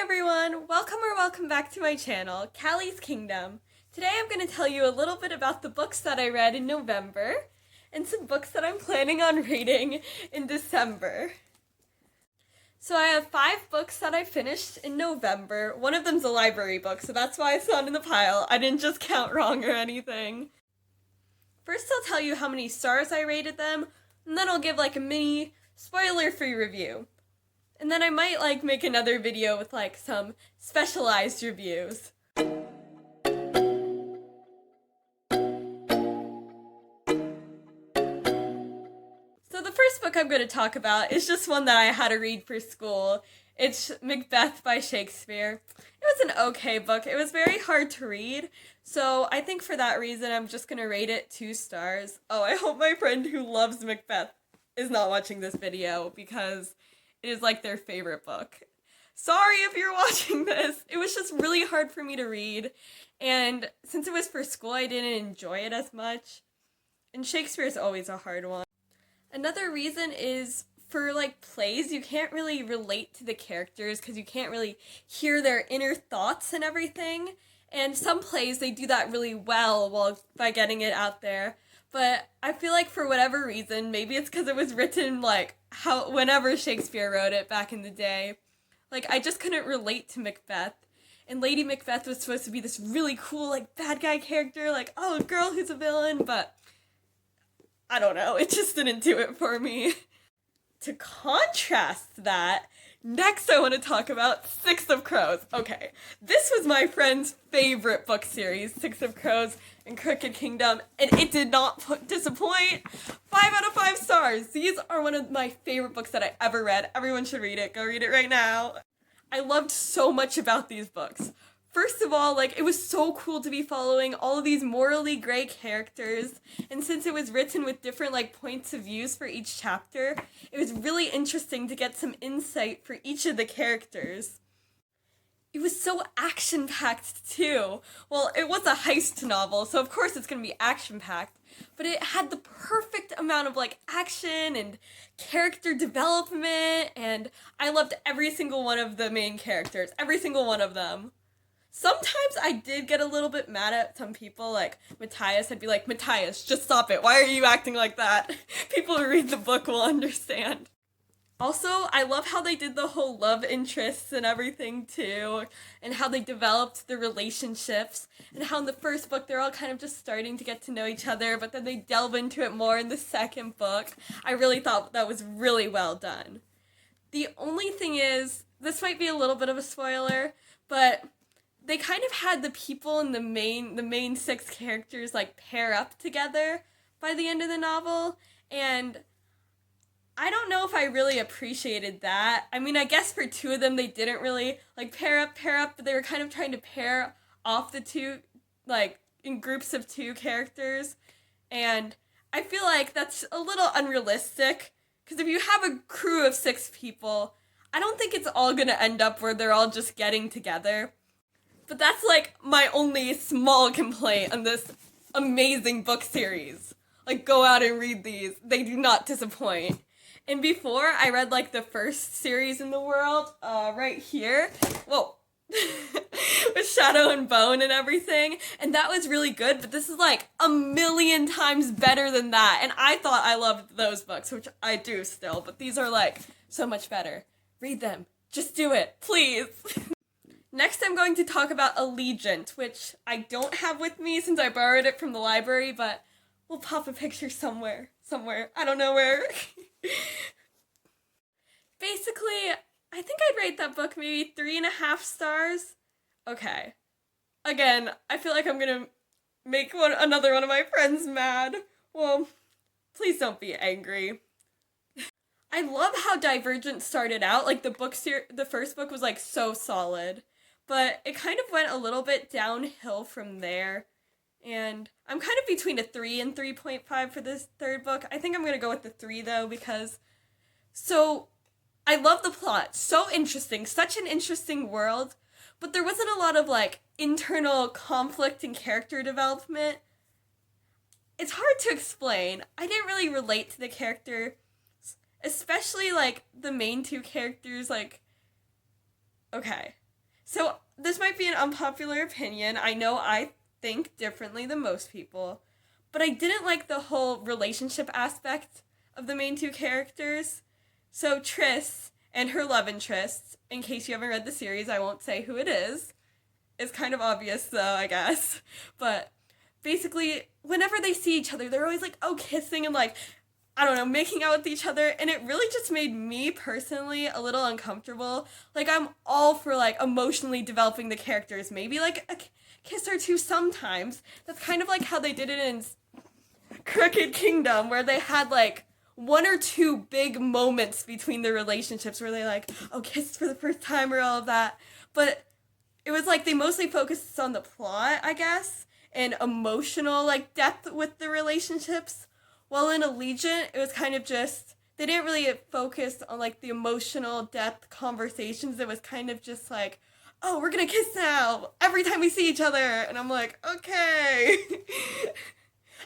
everyone! Welcome back to my channel, Callie's Kingdom. Today I'm going to tell you a little bit about the books that I read in November and some books that I'm planning on reading in December. So I have 5 books that I finished in November. One of them's a library book, so that's why it's not in the pile. I didn't just count wrong or anything. First I'll tell you how many stars I rated them, and then I'll give like a mini spoiler-free review. And then I might make another video with some specialized reviews. So the first book I'm going to talk about is just one that I had to read for school. It's Macbeth by Shakespeare. It was an okay book. It was very hard to read, so I think for that reason I'm just going to rate it 2 stars. Oh, I hope my friend who loves Macbeth is not watching this video because it is their favorite book. Sorry if you're watching this. It was just really hard for me to read, and since it was for school, I didn't enjoy it as much. And Shakespeare is always a hard one. Another reason is for plays, you can't really relate to the characters because you can't really hear their inner thoughts and everything. And some plays, they do that really well by getting it out there. But I feel for whatever reason, maybe it's because it was written whenever Shakespeare wrote it back in the day, I just couldn't relate to Macbeth. And Lady Macbeth was supposed to be this really cool bad guy character, oh, a girl who's a villain, but I don't know, it just didn't do it for me. To contrast that, next I want to talk about Six of Crows. Okay, this was my friend's favorite book series, Six of Crows and Crooked Kingdom, and it did not disappoint. 5 out of 5 stars. These are one of my favorite books that I ever read. Everyone should read it. Go read it right now. I loved so much about these books. First of all, it was so cool to be following all of these morally gray characters, and since it was written with different, points of views for each chapter, it was really interesting to get some insight for each of the characters. It was so action-packed, too. Well, it was a heist novel, so of course it's gonna be action-packed, but it had the perfect amount of, action and character development, and I loved every single one of the main characters, every single one of them. Sometimes I did get a little bit mad at some people, Matthias. I'd be like, Matthias, just stop it. Why are you acting like that? People who read the book will understand. Also, I love how they did the whole love interests and everything, too, and how they developed the relationships, and how in the first book they're all kind of just starting to get to know each other, but then they delve into it more in the second book. I really thought that was really well done. The only thing is, this might be a little bit of a spoiler, but they kind of had the people in the main 6 characters pair up together by the end of the novel, and I don't know if I really appreciated that. I mean, I guess for 2 of them they didn't really pair up, but they were kind of trying to pair off the 2 in groups of 2 characters, and I feel that's a little unrealistic because if you have a crew of 6 people, I don't think it's all gonna end up where they're all just getting together. But that's my only small complaint on this amazing book series. Go out and read these. They do not disappoint. And before, I read the first series in the world, right here. Whoa. With Shadow and Bone and everything. And that was really good, but this is a million times better than that. And I thought I loved those books, which I do still, but these are so much better. Read them. Just do it, please. Next, I'm going to talk about Allegiant, which I don't have with me since I borrowed it from the library, but we'll pop a picture somewhere. I don't know where. Basically, I think I'd rate that book maybe 3.5 stars. Okay. Again, I feel I'm gonna make another one of my friends mad. Well, please don't be angry. I love how Divergent started out. The first book was so solid. But it kind of went a little bit downhill from there. And I'm kind of between a 3 and 3.5 for this third book. I think I'm going to go with the 3, though, because I love the plot. So interesting. Such an interesting world. But there wasn't a lot of, internal conflict and character development. It's hard to explain. I didn't really relate to the character, especially, the main 2 characters, okay. So this might be an unpopular opinion. I know I think differently than most people, but I didn't like the whole relationship aspect of the main two characters. So Triss and her love interest, in case you haven't read the series, I won't say who it is. It's kind of obvious though, I guess. But basically, whenever they see each other, they're always like, oh, kissing and like, I don't know, making out with each other, and it really just made me personally a little uncomfortable. Like, I'm all for like emotionally developing the characters, maybe like a kiss or two sometimes. That's kind of like how they did it in Crooked Kingdom, where they had like one or two big moments between the relationships where they like, oh, kissed for the first time or all of that. But it was like they mostly focused on the plot, I guess, and emotional like depth with the relationships. While in Allegiant, it was kind of just, they didn't really focus on like the emotional depth conversations. It was kind of just like, oh, we're gonna kiss now every time we see each other. And I'm like, okay.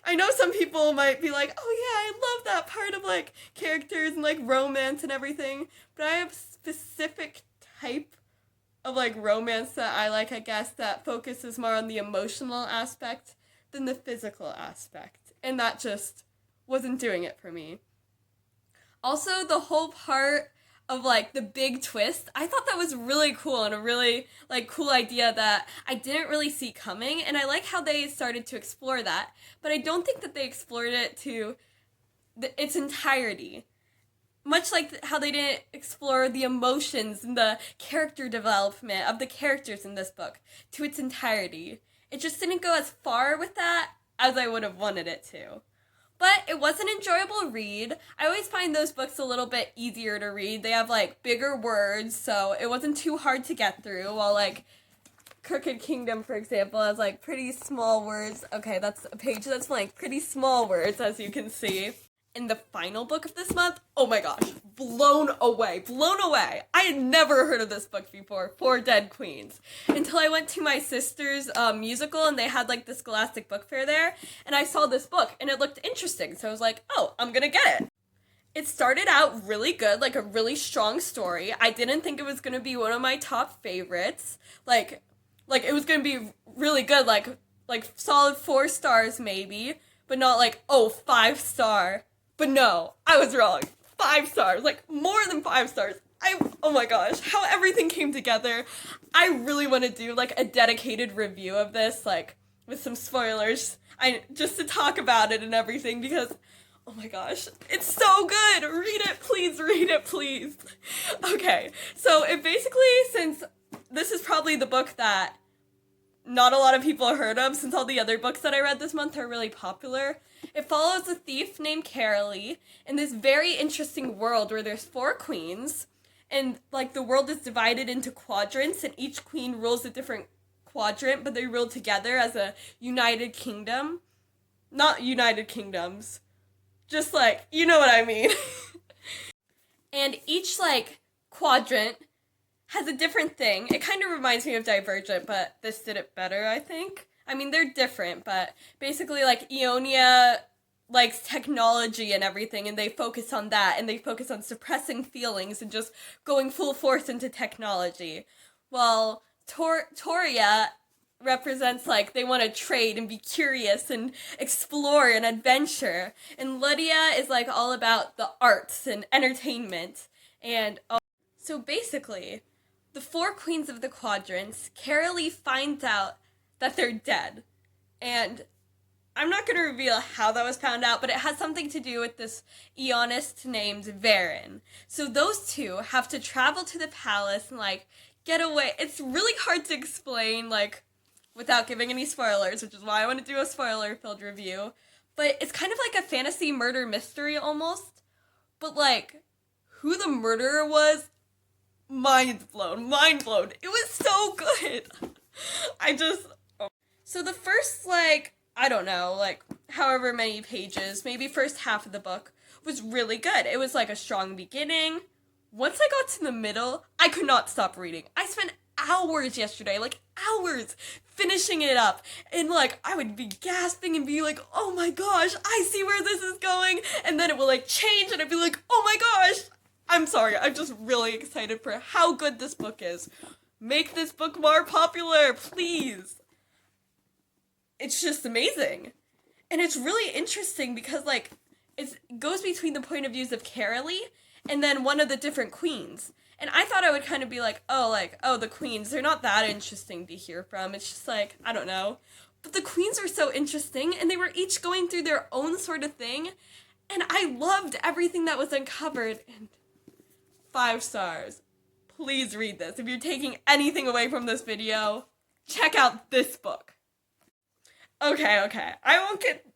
I know some people might be like, oh yeah, I love that part of like characters and like romance and everything. But I have a specific type of like romance that I like, I guess, that focuses more on the emotional aspect than the physical aspect. And that just wasn't doing it for me. Also, the whole part of like the big twist, I thought that was really cool and a really like cool idea that I didn't really see coming, and I like how they started to explore that, but I don't think that they explored it to its entirety. Much like how they didn't explore the emotions and the character development of the characters in this book to its entirety. It just didn't go as far with that as I would have wanted it to. But it was an enjoyable read. I always find those books a little bit easier to read. They have like bigger words, so it wasn't too hard to get through, while like Crooked Kingdom, for example, has like pretty small words. Okay, that's a page that's like pretty small words, as you can see. In the final book of this month, oh my gosh, blown away. I had never heard of this book before, Four Dead Queens, until I went to my sister's musical, and they had like the Scholastic Book Fair there, and I saw this book, and it looked interesting, so I was like, oh, I'm gonna get it. It started out really good, like a really strong story. I didn't think it was gonna be one of my top favorites. Like it was gonna be really good, like solid 4 stars maybe, but not like, oh, 5-star. But no, I was wrong. 5 stars, like more than 5 stars. Oh my gosh, how everything came together. I really want to do like a dedicated review of this, like with some spoilers, just to talk about it and everything, because oh my gosh, it's so good. Read it, please. Okay, so it basically, since this is probably the book that not a lot of people heard of, since all the other books that I read this month are really popular. It follows a thief named Carolee in this very interesting world where there's 4 queens, and like the world is divided into quadrants, and each queen rules a different quadrant, but they rule together as a united kingdom. Not united kingdoms. Just like, you know what I mean. And each like quadrant has a different thing. It kind of reminds me of Divergent, but this did it better, I think. I mean, they're different, but basically, like, Ionia likes technology and everything, and they focus on that, and they focus on suppressing feelings and just going full force into technology. While Toria represents, like, they want to trade and be curious and explore and adventure. And Lydia is, like, all about the arts and entertainment. And so basically, the 4 queens of the quadrants, Carolee finds out that they're dead. And I'm not going to reveal how that was found out, but it has something to do with this Eonist named Varen. So those two have to travel to the palace and, like, get away. It's really hard to explain, like, without giving any spoilers, which is why I want to do a spoiler-filled review. But it's kind of like a fantasy murder mystery almost. But, like, who the murderer was, mind blown. It was so good. So the first, like, I don't know, like, however many pages, maybe first half of the book, was really good. It was, like, a strong beginning. Once I got to the middle, I could not stop reading. I spent hours yesterday, like, hours, finishing it up. And, like, I would be gasping and be like, oh my gosh, I see where this is going. And then it will, like, change, and I'd be like, oh my gosh. I'm sorry, I'm just really excited for how good this book is. make this book more popular, please. It's just amazing. And it's really interesting because, like, it goes between the point of views of Carolee and then one of the different queens. And I thought I would kind of be like, oh, the queens, they're not that interesting to hear from. It's just like, I don't know. But the queens are so interesting, and they were each going through their own sort of thing. And I loved everything that was uncovered. And 5 stars. Please read this. If you're taking anything away from this video, check out this book. Okay. I won't get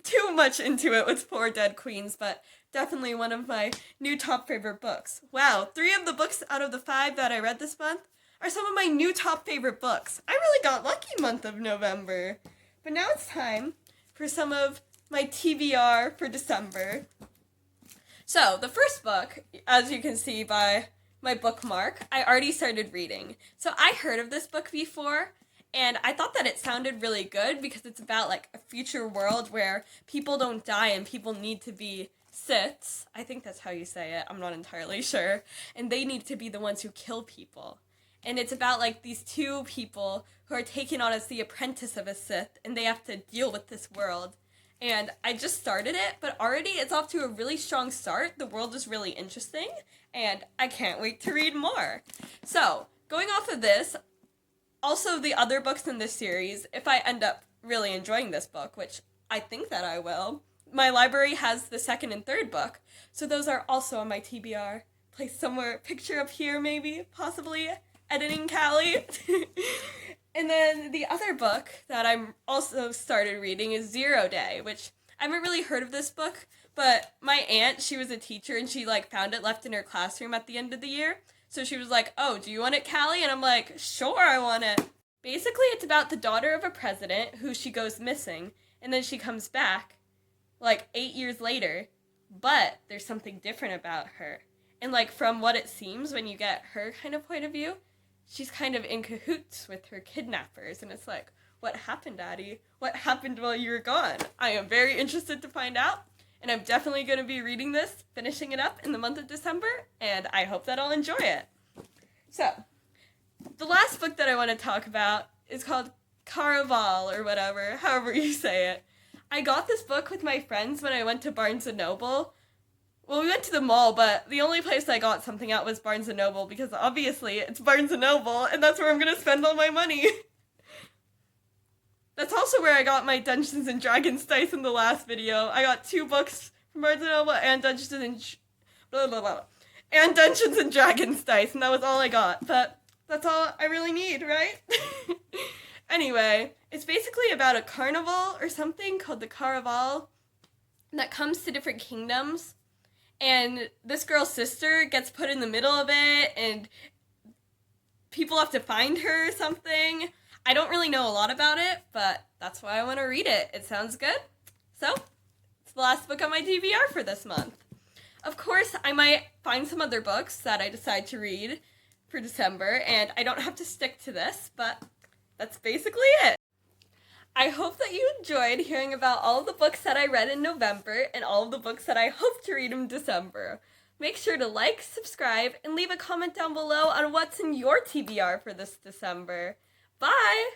too much into it with 4 Dead Queens, but definitely one of my new top favorite books. Wow, 3 of the books out of the 5 that I read this month are some of my new top favorite books. I really got lucky month of November. But now it's time for some of my TBR for December. So, the first book, as you can see by my bookmark, I already started reading. So I heard of this book before, and I thought that it sounded really good because it's about, like, a future world where people don't die and people need to be Siths. I think that's how you say it. I'm not entirely sure. And they need to be the ones who kill people. And it's about, like, these 2 people who are taken on as the apprentice of a Sith, and they have to deal with this world. And I just started it, but already it's off to a really strong start. The world is really interesting, and I can't wait to read more. So, going off of this, also the other books in this series, if I end up really enjoying this book, which I think that I will, my library has the 2nd and 3rd book, so those are also on my TBR. Placed somewhere, picture up here maybe, possibly, editing Callie. And then the other book that I'm also started reading is 0 Day, which I haven't really heard of this book, but my aunt, she was a teacher, and she, like, found it left in her classroom at the end of the year. So she was like, oh, do you want it, Callie? And I'm like, sure, I want it. Basically, it's about the daughter of a president who she goes missing, and then she comes back, like, 8 years later, but there's something different about her. And, like, from what it seems when you get her kind of point of view, she's kind of in cahoots with her kidnappers, and it's like, what happened, Addie? What happened while you were gone? I am very interested to find out, and I'm definitely going to be reading this, finishing it up in the month of December, and I hope that I'll enjoy it. So, the last book that I want to talk about is called Caraval, or whatever, however you say it. I got this book with my friends when I went to Barnes & Noble. Well, we went to the mall, but the only place I got something at was Barnes & Noble, because obviously it's Barnes & Noble, and that's where I'm going to spend all my money. That's also where I got my Dungeons & Dragons dice in the last video. I got 2 books from Barnes & Noble and Dungeons & Dragons dice, and that was all I got. But that's all I really need, right? Anyway, it's basically about a carnival or something called the Caraval that comes to different kingdoms. And this girl's sister gets put in the middle of it, and people have to find her or something. I don't really know a lot about it, but that's why I want to read it. It sounds good. So, it's the last book on my TBR for this month. Of course, I might find some other books that I decide to read for December, and I don't have to stick to this, but that's basically it. I hope that you enjoyed hearing about all of the books that I read in November and all of the books that I hope to read in December. Make sure to like, subscribe, and leave a comment down below on what's in your TBR for this December. Bye!